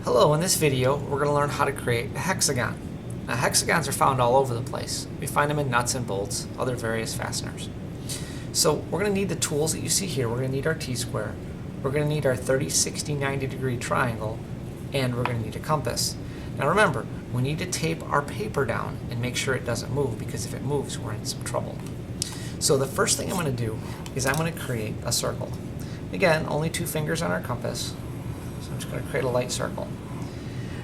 Hello, in this video we're going to learn how to create a hexagon. Now, hexagons are found all over the place. We find them in nuts and bolts, other various fasteners. So we're going to need the tools that you see here. We're going to need our T-square, we're going to need our 30, 60, 90 degree triangle, and we're going to need a compass. Now remember, we need to tape our paper down and make sure it doesn't move, because if it moves we're in some trouble. So the first thing I'm going to do is I'm going to create a circle. Again, only 2 fingers on our compass. So I'm just going to create a light circle.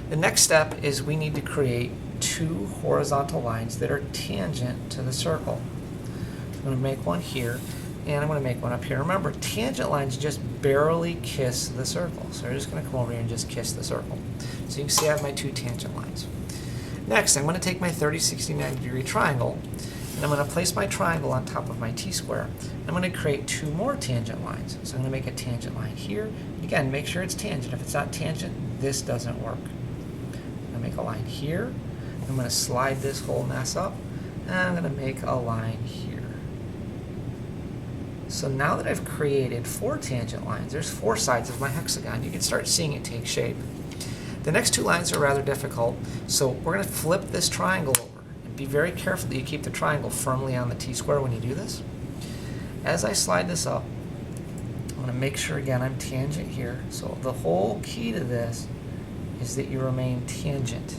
The next step is we need to create 2 horizontal lines that are tangent to the circle. I'm going to make one here, and I'm going to make one up here. Remember, tangent lines just barely kiss the circle. So we're just going to come over here and just kiss the circle. So you can see I have my 2 tangent lines. Next, I'm going to take my 30, 60, 90 degree triangle, and I'm going to place my triangle on top of my T-square. I'm going to create 2 more tangent lines. So I'm going to make a tangent line here. Again, make sure it's tangent. If it's not tangent, this doesn't work. I'm going to make a line here. I'm going to slide this whole mess up, and I'm going to make a line here. So now that I've created 4 tangent lines, there's 4 sides of my hexagon. You can start seeing it take shape. The next 2 lines are rather difficult, so we're going to flip this triangle over. And be very careful that you keep the triangle firmly on the T-square when you do this. As I slide this up, I'm going to make sure, again, I'm tangent here. So the whole key to this is that you remain tangent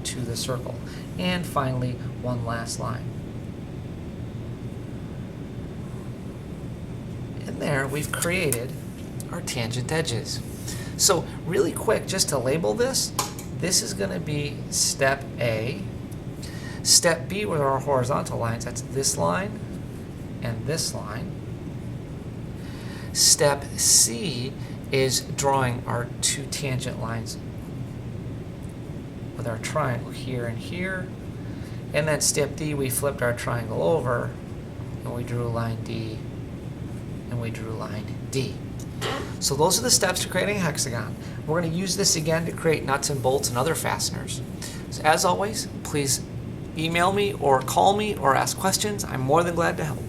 to the circle. And finally, one last line. And there we've created our tangent edges. So really quick, just to label this is going to be step A. Step B with our horizontal lines, that's this line and this line. Step C is drawing our 2 tangent lines with our triangle here and here. And then step D, we flipped our triangle over and we drew line D and we drew line D. So those are the steps to creating a hexagon. We're going to use this again to create nuts and bolts and other fasteners. So as always, please email me or call me or ask questions. I'm more than glad to help.